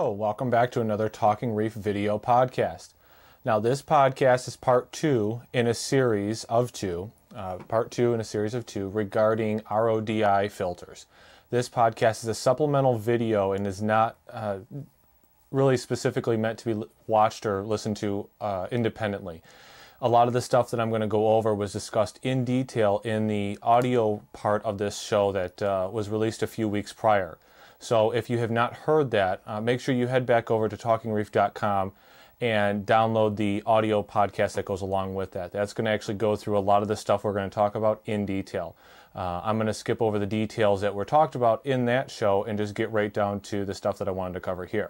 Hello, welcome back to another Talkingreef video podcast. Now this podcast is part two in a series of two, regarding RODI filters. This podcast is a supplemental video and is not really specifically meant to be watched or listened to independently. A lot of the stuff that I'm going to go over was discussed in detail in the audio part of this show that was released a few weeks prior. So if you have not heard that, make sure you head back over to talkingreef.com and download the audio podcast that goes along with that. That's going to actually go through a lot of the stuff we're going to talk about in detail. I'm going to skip over the details that were talked about in that show and just get right down to the stuff that I wanted to cover here.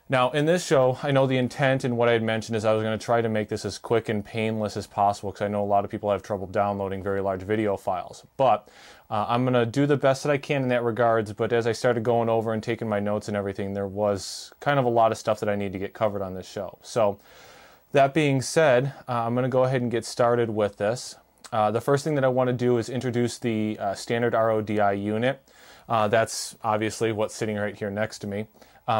Now, in this show, I know the intent and what I had mentioned is I was going to try to make this as quick and painless as possible because I know a lot of people have trouble downloading very large video files. But I'm going to do the best that I can in that regards, but as I started going over and taking my notes and everything, there was kind of a lot of stuff that I need to get covered on this show. So, that being said, I'm going to go ahead and get started with this. The first thing that I want to do is introduce the standard RODI unit. That's obviously what's sitting right here next to me.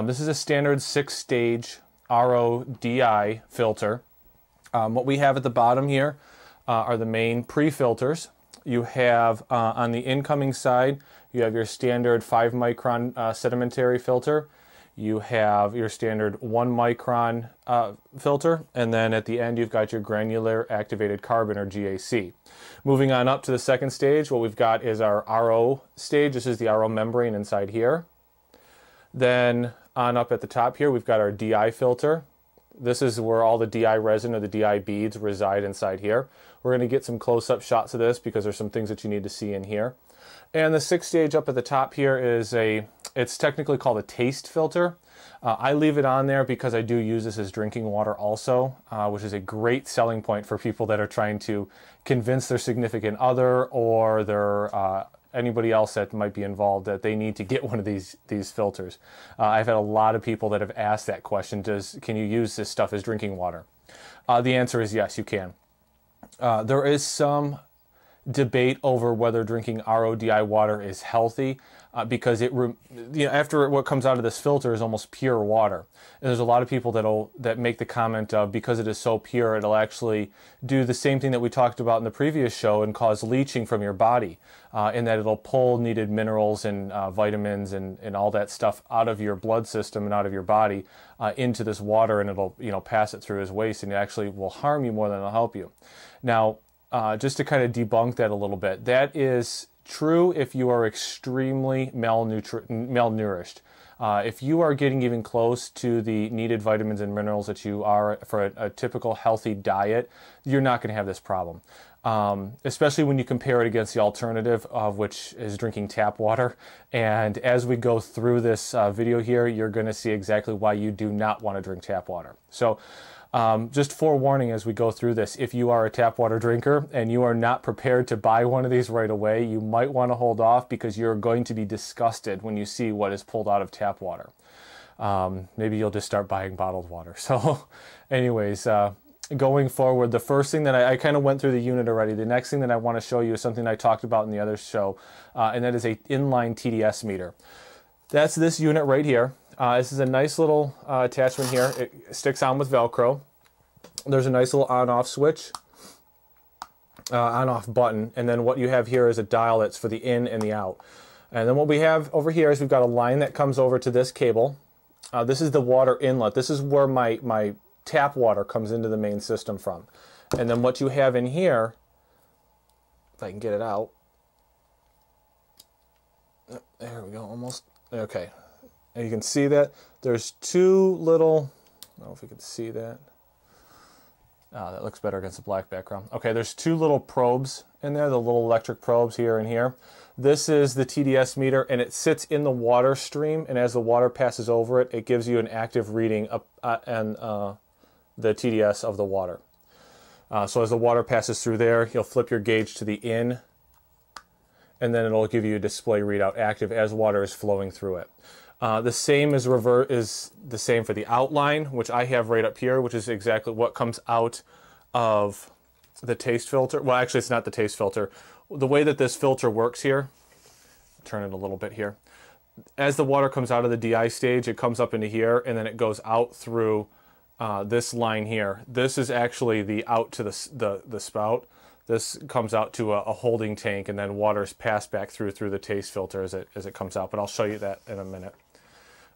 This is a standard 6-stage RODI filter. What we have at the bottom here are the main pre-filters. You have on the incoming side, you have your standard 5 micron sedimentary filter. You have your standard 1 micron filter, and then at the end you've got your granular activated carbon or GAC. Moving on up to the second stage, what we've got is our RO stage. This is the RO membrane inside here. Then on up at the top here, we've got our DI filter. This is where all the DI resin or the DI beads reside inside here. We're going to get some close-up shots of this because there's some things that you need to see in here. And the 6th stage up at the top here is it's technically called a taste filter. I leave it on there because I do use this as drinking water also, which is a great selling point for people that are trying to convince their significant other or their anybody else that might be involved that they need to get one of these filters. I've had a lot of people that have asked that question, can you use this stuff as drinking water? The answer is yes, you can. There is some debate over whether drinking RODI water is healthy because after what comes out of this filter is almost pure water. And there's a lot of people that make the comment of because it is so pure, it'll actually do the same thing that we talked about in the previous show and cause leaching from your body, in that it'll pull needed minerals and vitamins and all that stuff out of your blood system and out of your body into this water, and it'll pass it through as waste, and it actually will harm you more than it'll help you. Now, just to kind of debunk that a little bit, that is true if you are extremely malnourished. If you are getting even close to the needed vitamins and minerals that you are for a typical healthy diet, you're not going to have this problem. Especially when you compare it against the alternative, of which is drinking tap water. And as we go through this video here, you're going to see exactly why you do not want to drink tap water. So, just forewarning as we go through this, if you are a tap water drinker and you are not prepared to buy one of these right away, you might want to hold off because you're going to be disgusted when you see what is pulled out of tap water. Maybe you'll just start buying bottled water. So anyways, going forward, the first thing that I kind of went through the unit already. The next thing that I want to show you is something I talked about in the other show, and that is a inline TDS meter. That's this unit right here. This is a nice little attachment here. It sticks on with Velcro. There's a nice little on-off switch, on-off button, and then what you have here is a dial that's for the in and the out. And then what we have over here is we've got a line that comes over to this cable. This is the water inlet. This is where my tap water comes into the main system from. And then what you have in here, if I can get it out. There we go, almost. Okay. And you can see that there's two little, I don't know if you can see that. That looks better against the black background. Okay, there's two little probes in there, the little electric probes here and here. This is the TDS meter, and it sits in the water stream, and as the water passes over it, it gives you an active reading and the TDS of the water. So as the water passes through there, you'll flip your gauge to the in, and then it'll give you a display readout active as water is flowing through it. The same is the same for the outline, which I have right up here, which is exactly what comes out of the taste filter. Well, actually, it's not the taste filter. The way that this filter works here, turn it a little bit here. as the water comes out of the DI stage, it comes up into here, and then it goes out through this line here. This is actually the out to the spout. This comes out to a holding tank, and then water's passed back through the taste filter as it comes out. But I'll show you that in a minute.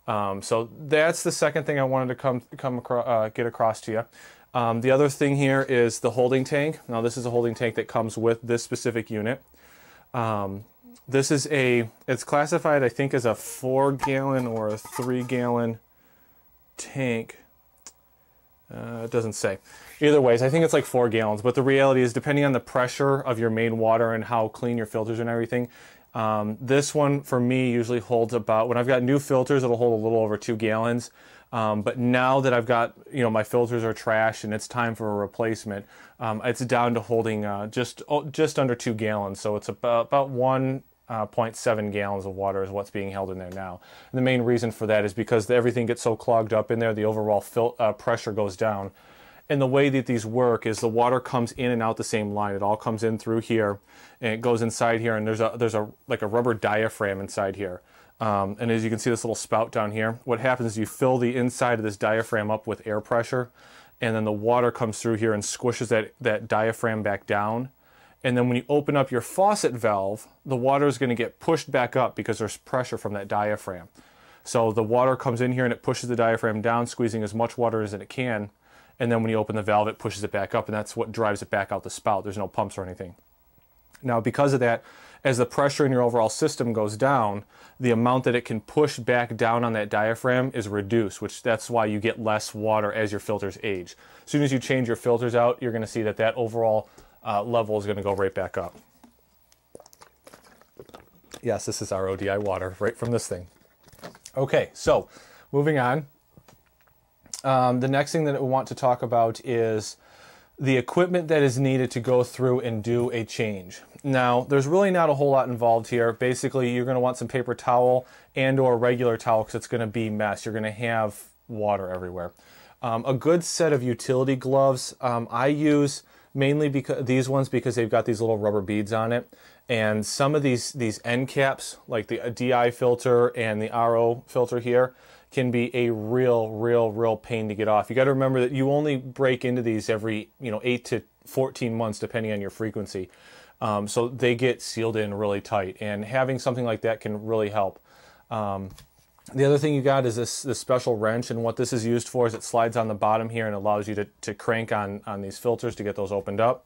So that's the second thing I wanted to get across to you. The other thing here is the holding tank. Now this is a holding tank that comes with this specific unit. This is it's classified, I think, as a 4-gallon or a 3-gallon tank. It doesn't say. Either ways, I think it's like 4 gallons, but the reality is, depending on the pressure of your main water and how clean your filters and everything, this one for me usually holds about, when I've got new filters, it'll hold a little over 2 gallons. But now that I've got, my filters are trash and it's time for a replacement, it's down to holding just under 2 gallons. So it's about 1.7 gallons of water is what's being held in there now. And the main reason for that is because everything gets so clogged up in there, the overall pressure goes down. And the way that these work is the water comes in and out the same line. It all comes in through here, and it goes inside here, and there's like a rubber diaphragm inside here. And as you can see, this little spout down here, what happens is you fill the inside of this diaphragm up with air pressure, and then the water comes through here and squishes that diaphragm back down. And then when you open up your faucet valve, the water is going to get pushed back up because there's pressure from that diaphragm. So the water comes in here and it pushes the diaphragm down, squeezing as much water as it can. And then when you open the valve, it pushes it back up, and that's what drives it back out the spout. There's no pumps or anything. Now, because of that, as the pressure in your overall system goes down, the amount that it can push back down on that diaphragm is reduced, which that's why you get less water as your filters age. As soon as you change your filters out, you're going to see that overall level is going to go right back up. Yes, this is RODI water right from this thing. Okay, so moving on. The next thing that we want to talk about is the equipment that is needed to go through and do a change. Now, there's really not a whole lot involved here. Basically, you're going to want some paper towel and or regular towel because it's going to be mess. You're going to have water everywhere. A good set of utility gloves. I use mainly these ones because they've got these little rubber beads on it. And some of these end caps, like the DI filter and the RO filter here, can be a real pain to get off. You got to remember that you only break into these every 8 to 14 months depending on your frequency. So they get sealed in really tight, and having something like that can really help. The other thing you got is this special wrench, and what this is used for is it slides on the bottom here and allows you to crank on these filters to get those opened up.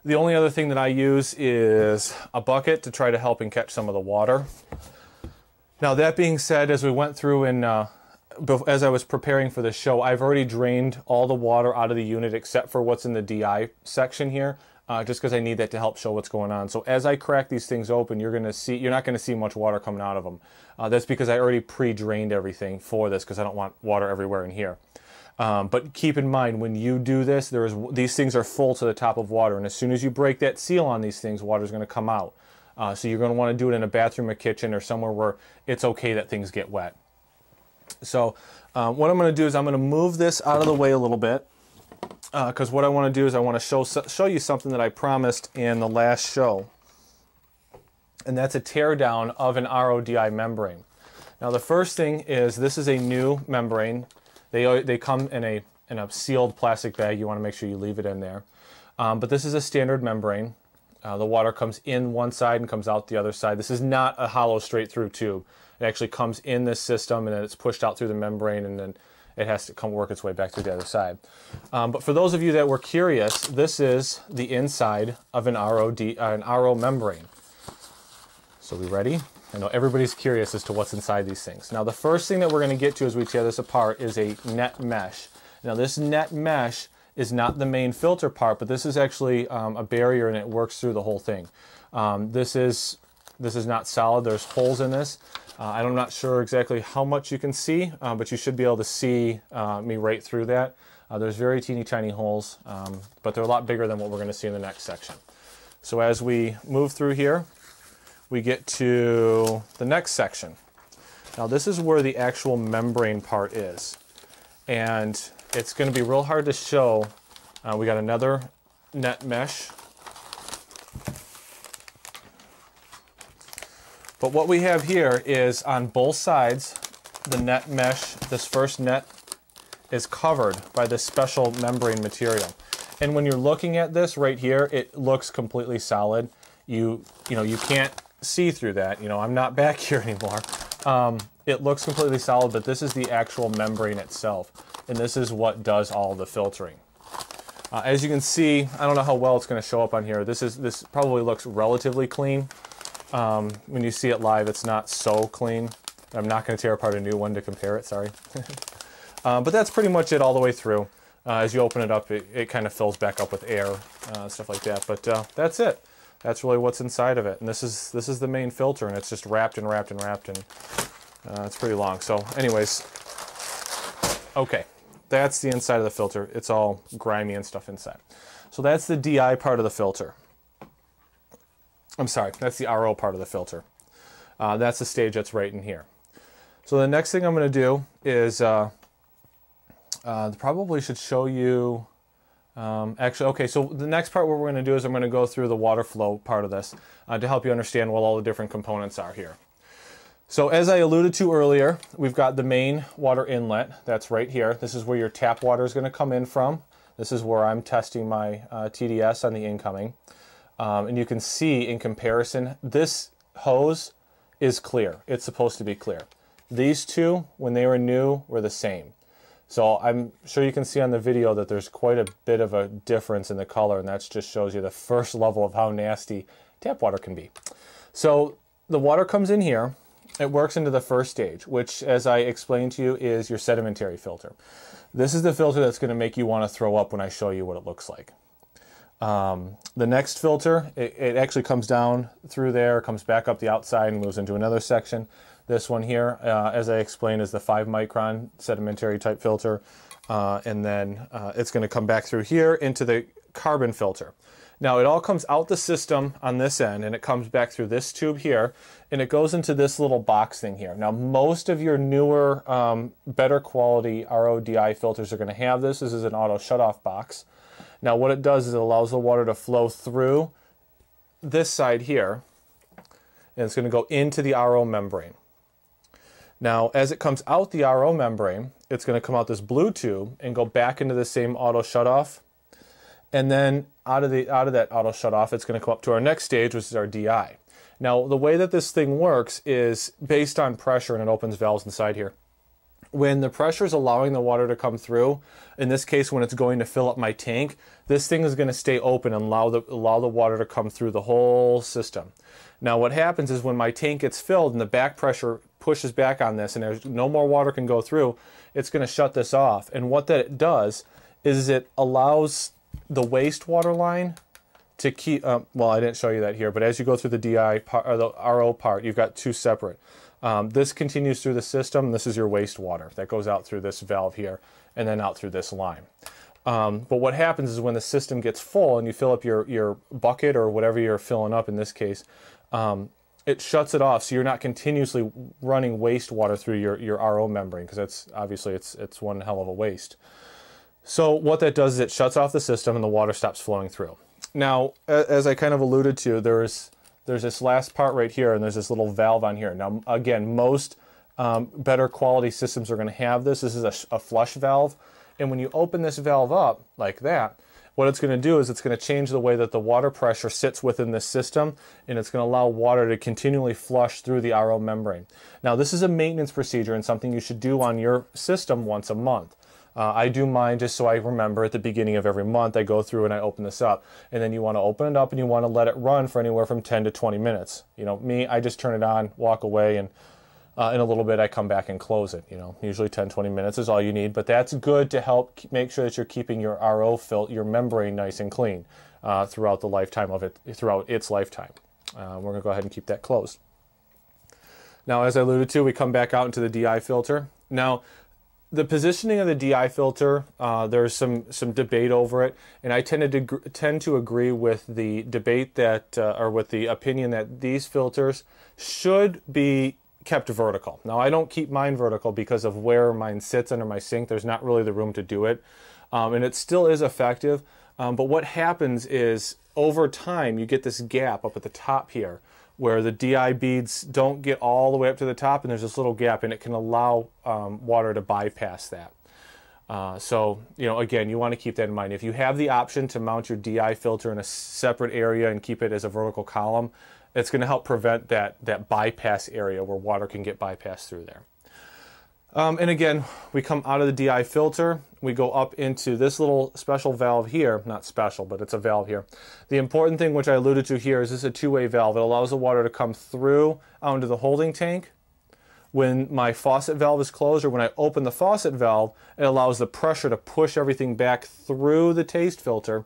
The only other thing that I use is a bucket to try to help and catch some of the water. Now, that being said, as we went through and as I was preparing for this show, I've already drained all the water out of the unit except for what's in the DI section here, just because I need that to help show what's going on. So as I crack these things open, you're not going to see much water coming out of them. That's because I already pre-drained everything for this because I don't want water everywhere in here. But keep in mind, when you do this, these things are full to the top of water, and as soon as you break that seal on these things, water is going to come out. So you're going to want to do it in a bathroom, a kitchen, or somewhere where it's okay that things get wet. So what I'm going to do is I'm going to move this out of the way a little bit, because what I want to do is I want to show you something that I promised in the last show, and that's a teardown of an RODI membrane. Now, the first thing is this is a new membrane. They come in a sealed plastic bag. You want to make sure you leave it in there. But this is a standard membrane. The water comes in one side and comes out the other side. This is not a hollow straight through tube. It actually comes in this system and then it's pushed out through the membrane, and then it has to work its way back to the other side. But for those of you that were curious, this is the inside of an RO membrane. So we ready? I know everybody's curious as to what's inside these things. Now, the first thing that we're going to get to as we tear this apart is a net mesh. Now, this net mesh is not the main filter part, but this is actually a barrier, and it works through the whole thing. This is not solid. There's holes in this. I'm not sure exactly how much you can see, but you should be able to see me right through that. There's very teeny tiny holes, but they're a lot bigger than what we're going to see in the next section. So as we move through here, we get to the next section. Now, this is where the actual membrane part is, and it's going to be real hard to show. We got another net mesh. But what we have here is on both sides, the net mesh, this first net is covered by this special membrane material. And when you're looking at this right here, it looks completely solid. You can't see through that. I'm not back here anymore. It looks completely solid, but this is the actual membrane itself. And this is what does all the filtering. As you can see, I don't know how well it's going to show up on here. This probably looks relatively clean. When you see it live, it's not so clean. I'm not going to tear apart a new one to compare it, sorry. But that's pretty much it all the way through. As you open it up, it kind of fills back up with air, stuff like that. But that's it. That's really what's inside of it. And this is the main filter, and it's just wrapped and wrapped and wrapped, and it's pretty long. So anyways, okay. That's the inside of the filter. It's all grimy and stuff inside. So that's the DI part of the filter. I'm sorry, that's the RO part of the filter. That's the stage that's right in here. So the next thing I'm going to do is, probably should show you, actually, okay, so the next part what we're going to do is I'm going to go through the water flow part of this to help you understand what all the different components are here. So as I alluded to earlier, we've got the main water inlet. That's right here. This is where your tap water is going to come in from. This is where I'm testing my TDS on the incoming. And you can see in comparison, this hose is clear. It's supposed to be clear. These two, when they were new, were the same. So I'm sure you can see on the video that there's quite a bit of a difference in the color, and that just shows you the first level of how nasty tap water can be. So the water comes in here. It works into the first stage, which, as I explained to you, is your sedimentary filter. This is the filter that's going to make you want to throw up when I show you what it looks like. The next filter, it actually comes down through there, comes back up the outside and moves into another section. This one here, as I explained, is the 5 micron sedimentary type filter. And then it's going to come back through here into the carbon filter. Now it all comes out the system on this end, and it comes back through this tube here, and it goes into this little box thing here. Now most of your newer, better quality RODI filters are going to have this. This is an auto shutoff box. Now what it does is it allows the water to flow through this side here, and it's going to go into the RO membrane. Now as it comes out the RO membrane, it's going to come out this blue tube and go back into the same auto shutoff. And then out of that auto shutoff, it's going to come up to our next stage, which is our DI. Now, the way that this thing works is based on pressure, and it opens valves inside here. When the pressure is allowing the water to come through, in this case, when it's going to fill up my tank, this thing is going to stay open and allow the water to come through the whole system. Now, what happens is when my tank gets filled and the back pressure pushes back on this and there's no more water can go through, it's going to shut this off. And what that does is it allows the wastewater line to keep, well, I didn't show you that here, but as you go through the DI part, or the RO part, you've got two separate. This continues through the system. This is your wastewater that goes out through this valve here and then out through this line. But what happens is when the system gets full and you fill up your bucket or whatever you're filling up in this case, it shuts it off, so you're not continuously running wastewater through your RO membrane, because that's obviously it's one hell of a waste. So what that does is it shuts off the system and the water stops flowing through. Now, as I kind of alluded to, there's this last part right here, and there's this little valve on here. Now, again, most better quality systems are going to have this. This is a flush valve, and when you open this valve up like that, what it's going to do is it's going to change the way that the water pressure sits within this system, and it's going to allow water to continually flush through the RO membrane. Now, this is a maintenance procedure and something you should do on your system once a month. I do mine just so I remember at the beginning of every month. I go through and I open this up, and then you want to open it up and you want to let it run for anywhere from 10 to 20 minutes. You know, me, I just turn it on, walk away, and in a little bit I come back and close it. You know, usually 10-20 minutes is all you need, but that's good to help make sure that you're keeping your RO your membrane nice and clean throughout the lifetime of it, throughout its lifetime. We're going to go ahead and keep that closed. Now, as I alluded to, we come back out into the DI filter. Now, the positioning of the DI filter, there's some debate over it, and I tend to agree with the debate that, or with the opinion that these filters should be kept vertical. Now, I don't keep mine vertical because of where mine sits under my sink. There's not really the room to do it, and it still is effective. But what happens is over time, you get this gap up at the top here where the DI beads don't get all the way up to the top, and there's this little gap, and it can allow water to bypass that. So, you know, again, you want to keep that in mind. If you have the option to mount your DI filter in a separate area and keep it as a vertical column, it's going to help prevent that bypass area where water can get bypassed through there. And again, we come out of the DI filter, we go up into this little special valve here, not special, but it's a valve here. The important thing, which I alluded to here, is this is a two-way valve. It allows the water to come through onto the holding tank. When my faucet valve is closed, or when I open the faucet valve, it allows the pressure to push everything back through the taste filter.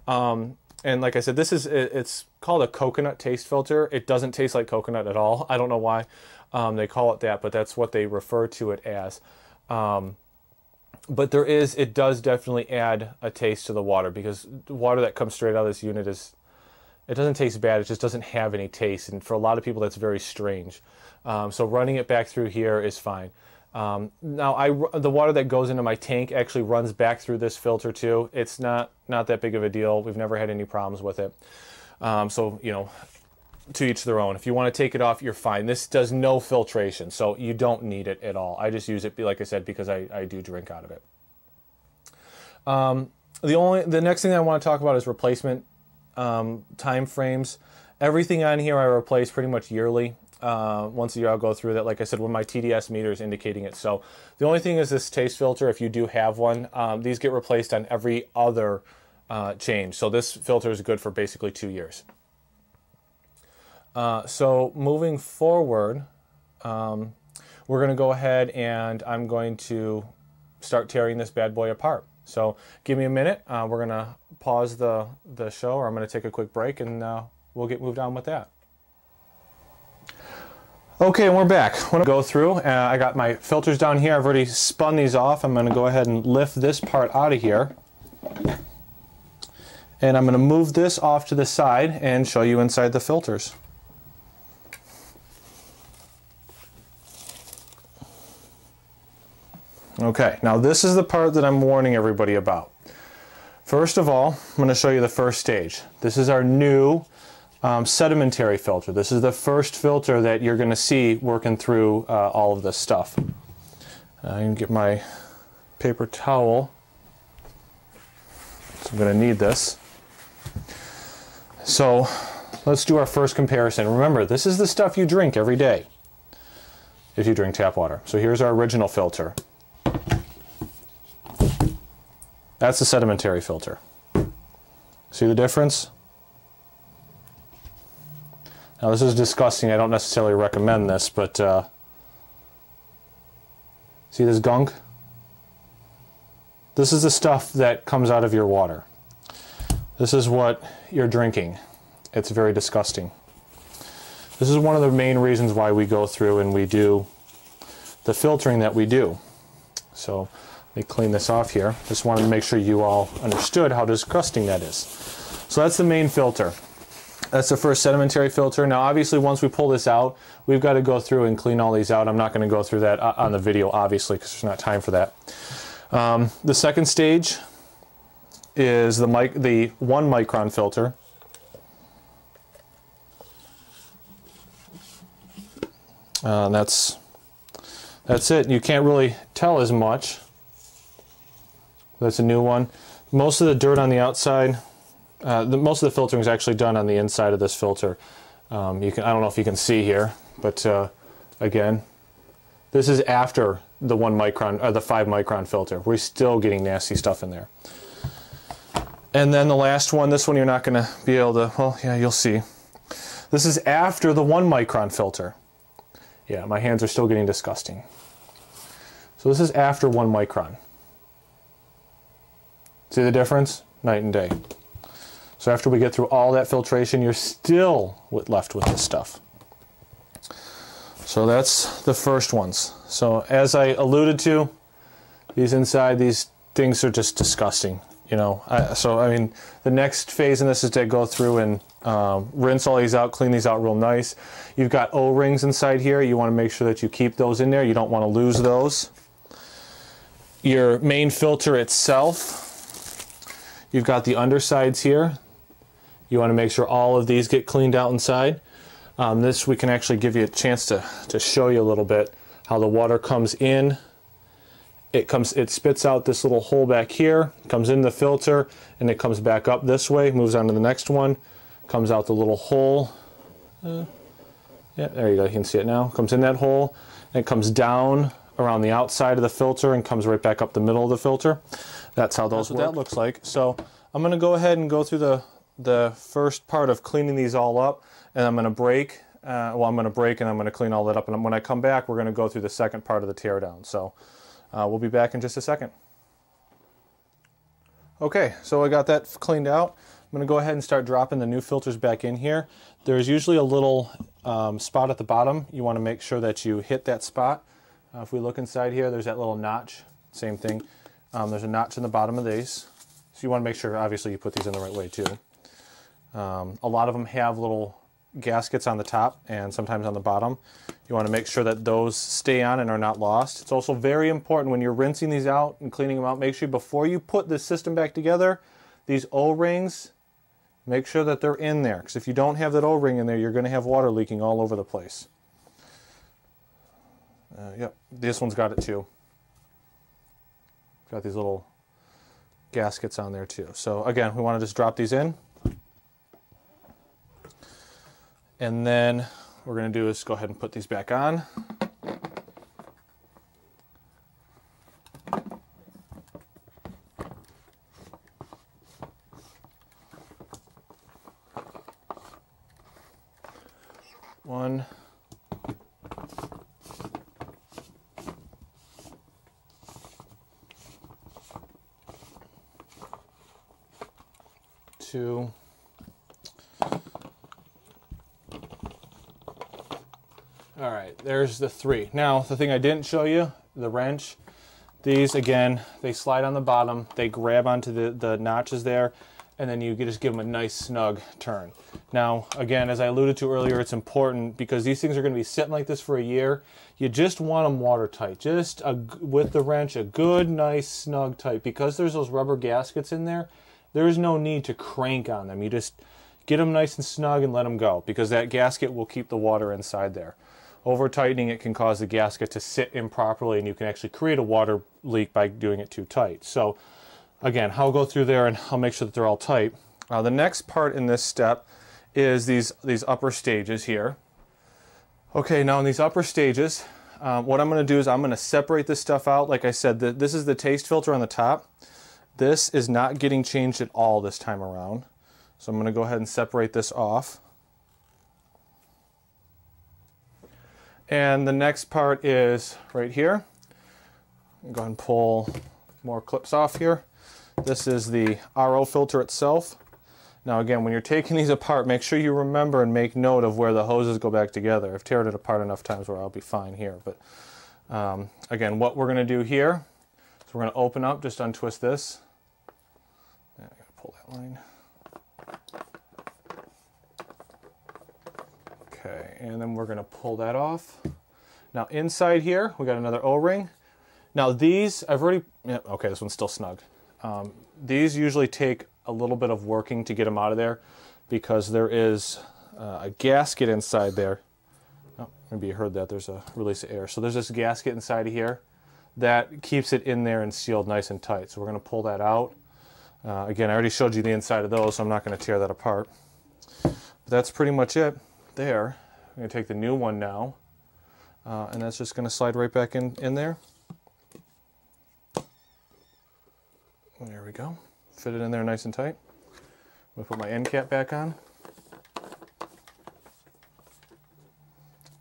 And like I said, it's called a coconut taste filter. It doesn't taste like coconut at all. I don't know why they call it that, but that's what they refer to it as. But it does definitely add a taste to the water, because the water that comes straight out of this unit it doesn't taste bad, it just doesn't have any taste. And for a lot of people, that's very strange. So running it back through here is fine. Now, the water that goes into my tank actually runs back through this filter too. It's not that big of a deal. We've never had any problems with it. So, you know, to each their own. If you want to take it off, you're fine. This does no filtration, so you don't need it at all. I just use it, like I said, because I do drink out of it. The next thing I want to talk about is replacement time frames. Everything on here I replace pretty much yearly. Once a year I'll go through that, like I said, when my TDS meter is indicating it. So the only thing is this taste filter, if you do have one, these get replaced on every other change. So this filter is good for basically 2 years. So moving forward, we're going to go ahead and I'm going to start tearing this bad boy apart. So give me a minute. We're going to pause the show, or I'm going to take a quick break, and we'll get moved on with that. Okay, and we're back. I'm going to go through. I got my filters down here. I've already spun these off. I'm going to go ahead and lift this part out of here. And I'm going to move this off to the side and show you inside the filters. Okay, now this is the part that I'm warning everybody about. First of all, I'm going to show you the first stage. This is our new sedimentary filter. This is the first filter that you're going to see working through all of this stuff. I can get my paper towel. So I'm going to need this. So let's do our first comparison. Remember, this is the stuff you drink every day if you drink tap water. So here's our original filter. That's the sedimentary filter. See the difference? Now this is disgusting. I don't necessarily recommend this, but see this gunk? This is the stuff that comes out of your water. This is what you're drinking. It's very disgusting. This is one of the main reasons why we go through and we do the filtering that we do. So let me clean this off here. Just wanted to make sure you all understood how disgusting that is. So that's the main filter. That's the first sedimentary filter. Now obviously once we pull this out, we've got to go through and clean all these out. I'm not going to go through that on the video obviously, because there's not time for that. The second stage is the 1 micron filter. That's it. You can't really tell as much. That's a new one. Most of the dirt on the outside, most of the filtering is actually done on the inside of this filter. I don't know if you can see here, but again, this is after the 1 micron or the 5 micron filter. We're still getting nasty stuff in there. And then the last one, this one you're not going to be able to, well, yeah, you'll see. This is after the 1 micron filter. Yeah, my hands are still getting disgusting. So this is after 1 micron. See the difference? Night and day. So after we get through all that filtration, you're still left with this stuff. So that's the first ones. So as I alluded to, these things are just disgusting. You know, I mean, the next phase in this is to go through and rinse all these out, clean these out real nice. You've got O-rings inside here. You want to make sure that you keep those in there. You don't want to lose those. Your main filter itself, you've got the undersides here. You want to make sure all of these get cleaned out inside. This we can actually give you a chance to show you a little bit how the water comes in. It spits out this little hole back here, comes in the filter, and it comes back up this way, moves on to the next one, comes out the little hole. Yeah, there you go, you can see it now. Comes in that hole, and it comes down around the outside of the filter and comes right back up the middle of the filter. That's how those work. That's what that looks like. So I'm going to go ahead and go through the first part of cleaning these all up, and I'm going to break. I'm going to break and I'm going to clean all that up. And when I come back, we're going to go through the second part of the teardown. So we'll be back in just a second. Okay, so I got that cleaned out. I'm going to go ahead and start dropping the new filters back in here. There's usually a little spot at the bottom. You want to make sure that you hit that spot. If we look inside here, there's that little notch. Same thing. There's a notch in the bottom of these. So you want to make sure, obviously, you put these in the right way too. A lot of them have little gaskets on the top and sometimes on the bottom. You want to make sure that those stay on and are not lost. It's also very important when you're rinsing these out and cleaning them out, make sure before you put this system back together, these O-rings, make sure that they're in there, because if you don't have that O-ring in there, you're going to have water leaking all over the place. Yep, this one's got it too. Got these little gaskets on there too. So again, we want to just drop these in. And then what we're going to do is go ahead and put these back on. One. Two. All right, there's the three. Now, the thing I didn't show you, the wrench, these, again, they slide on the bottom, they grab onto the notches there, and then you just give them a nice snug turn. Now, again, as I alluded to earlier, it's important because these things are going to be sitting like this for a year. You just want them watertight. Just with the wrench, a good, nice, snug tight. Because there's those rubber gaskets in there, there's no need to crank on them. You just get them nice and snug and let them go, because that gasket will keep the water inside there. Over tightening it can cause the gasket to sit improperly, and you can actually create a water leak by doing it too tight. So again, I'll go through there and I'll make sure that they're all tight. The next part in this step is these upper stages here. Okay, now in these upper stages, what I'm going to do is I'm going to separate this stuff out. Like I said, this is the taste filter on the top. This is not getting changed at all this time around. So I'm going to go ahead and separate this off. And the next part is right here. Go ahead and pull more clips off here. This is the RO filter itself. Now again, when you're taking these apart, make sure you remember and make note of where the hoses go back together. I've teared it apart enough times where I'll be fine here. But again, what we're going to do here is we're going to open up, just untwist this. I got to pull that line. Okay, and then we're going to pull that off. Now inside here, we got another O-ring. Now these, I've already, yeah, okay, this one's still snug. These usually take a little bit of working to get them out of there, because there is a gasket inside there. Oh, maybe you heard that, there's a release of air. So there's this gasket inside of here that keeps it in there and sealed nice and tight. So we're going to pull that out. Again, I already showed you the inside of those, so I'm not going to tear that apart. But that's pretty much it there. I'm going to take the new one now, and that's just going to slide right back in there. There we go. Fit it in there nice and tight. I'm going to put my end cap back on.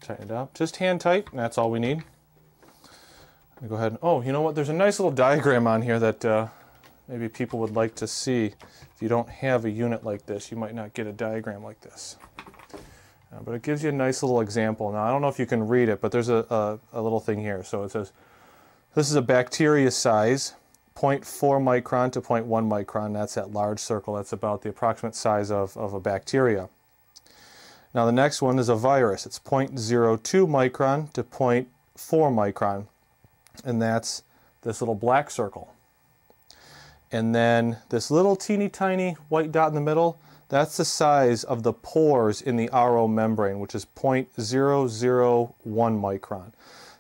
Tighten it up. Just hand tight, and that's all we need. Go ahead and, oh, you know what? There's a nice little diagram on here that maybe people would like to see. If you don't have a unit like this, you might not get a diagram like this. But it gives you a nice little example. Now, I don't know if you can read it, but there's a little thing here. So it says, this is a bacteria size, 0.4 micron to 0.1 micron. That's that large circle. That's about the approximate size of a bacteria. Now, the next one is a virus. It's 0.02 micron to 0.4 micron. And that's this little black circle. And then this little teeny tiny white dot in the middle, That's the size of the pores in the RO membrane, which is 0.001 micron.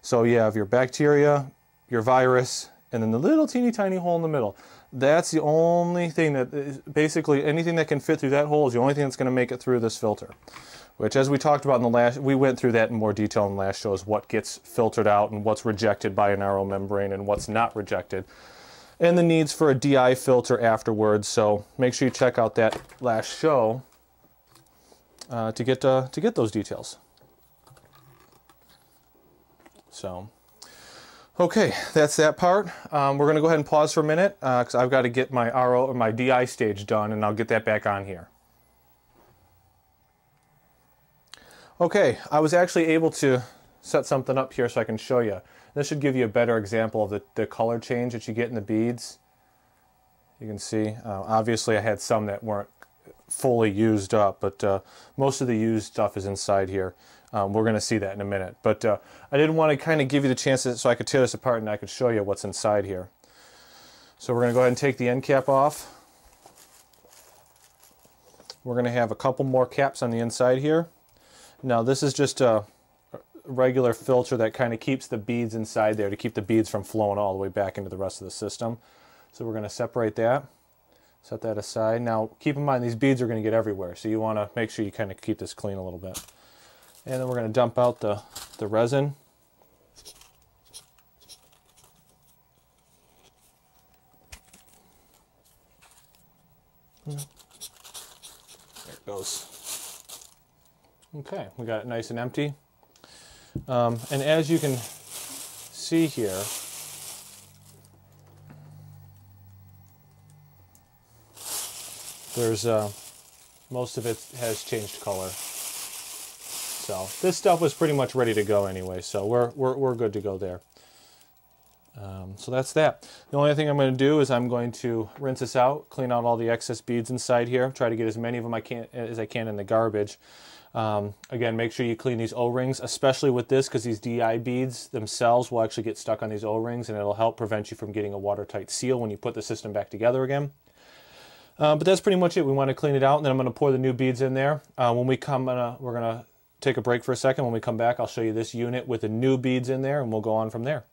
So you have your bacteria, your virus, and then the little teeny tiny hole in the middle. That's the only thing that is, basically anything that can fit through that hole is the only thing that's going to make it through this filter. Which, as we talked about in the last, we went through that in more detail in the last show, is what gets filtered out and what's rejected by an RO membrane and what's not rejected. And the needs for a DI filter afterwards. So make sure you check out that last show to get those details. So, okay, that's that part. We're going to go ahead and pause for a minute because I've got to get my RO or my DI stage done, and I'll get that back on here. Okay, I was actually able to set something up here so I can show you. This should give you a better example of the color change that you get in the beads. You can see, obviously I had some that weren't fully used up, but most of the used stuff is inside here. We're going to see that in a minute. But I did want to kind of give you the chance so I could tear this apart and I could show you what's inside here. So we're going to go ahead and take the end cap off. We're going to have a couple more caps on the inside here. Now this is just a regular filter that kind of keeps the beads inside there to keep the beads from flowing all the way back into the rest of the system. So we're going to separate that, set that aside. Now keep in mind these beads are going to get everywhere, so you want to make sure you kind of keep this clean a little bit. And then we're going to dump out the resin. There it goes. Okay, we got it nice and empty. And as you can see here, there's most of it has changed color. So this stuff was pretty much ready to go anyway, so we're good to go there. So that's that. The only thing I'm going to do is I'm going to rinse this out, clean out all the excess beads inside here, try to get as many of them as I can in the garbage. Again, make sure you clean these O-rings, especially with this, because these DI beads themselves will actually get stuck on these O-rings, and it'll help prevent you from getting a watertight seal when you put the system back together again. But that's pretty much it. We want to clean it out, and then I'm going to pour the new beads in there. When we come, we're going to take a break for a second. When we come back, I'll show you this unit with the new beads in there, and we'll go on from there.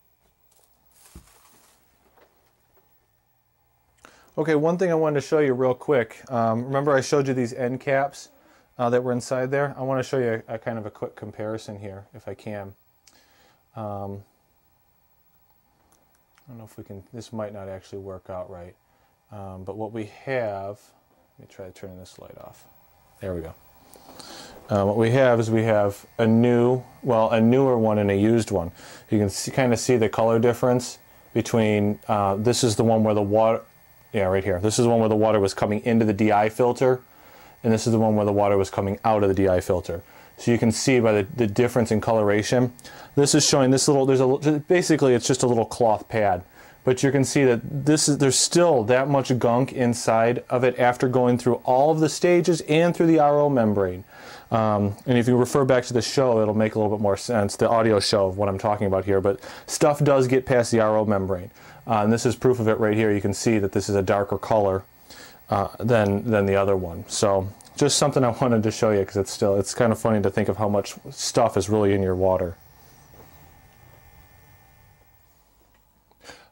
Okay, one thing I wanted to show you real quick. Remember I showed you these end caps that were inside there? I want to show you a kind of a quick comparison here, if I can. I don't know if we can, this might not actually work out right. But what we have, let me try turning this light off. There we go. What we have is we have a newer one and a used one. You can see, kind of see the color difference between, this is the one where the water, yeah, right here. This is the one where the water was coming into the DI filter, and this is the one where the water was coming out of the DI filter. So you can see by the difference in coloration. This is showing this little, basically it's just a little cloth pad. But you can see that there's still that much gunk inside of it after going through all of the stages and through the RO membrane. And if you refer back to the show, it'll make a little bit more sense, the audio show of what I'm talking about here. But stuff does get past the RO membrane. And this is proof of it right here. You can see that this is a darker color than the other one. So just something I wanted to show you, because it's kind of funny to think of how much stuff is really in your water.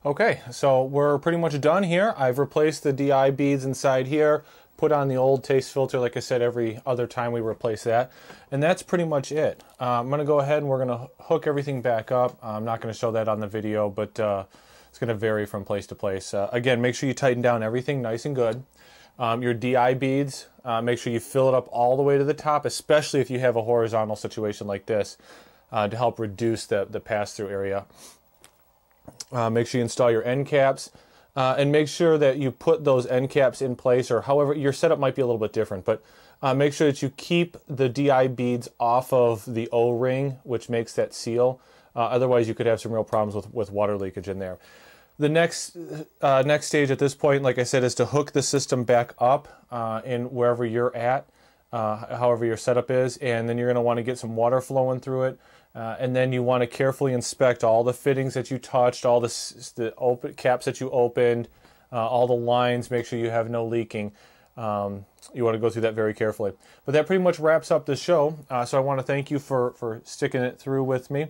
Okay, so we're pretty much done here. I've replaced the DI beads inside here, put on the old taste filter, like I said, every other time we replace that. And that's pretty much it. I'm going to go ahead and we're going to hook everything back up. I'm not going to show that on the video, but it's going to vary from place to place. Again, make sure you tighten down everything nice and good. Your DI beads, make sure you fill it up all the way to the top, especially if you have a horizontal situation like this, to help reduce the pass-through area. Make sure you install your end caps, and make sure that you put those end caps in place, or however, your setup might be a little bit different, but make sure that you keep the DI beads off of the O-ring, which makes that seal. Otherwise, you could have some real problems with water leakage in there. The next stage at this point, like I said, is to hook the system back up in wherever you're at, however your setup is, and then you're going to want to get some water flowing through it. And then you want to carefully inspect all the fittings that you touched, all the caps that you opened, all the lines, make sure you have no leaking. You want to go through that very carefully. But that pretty much wraps up the show. So I want to thank you for sticking it through with me.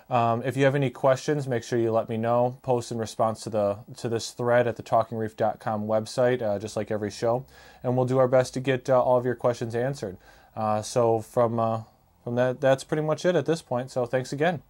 If you have any questions, make sure you let me know. Post in response to this thread at the talkingreef.com website, just like every show, and we'll do our best to get all of your questions answered. So from that, that's pretty much it at this point. So thanks again.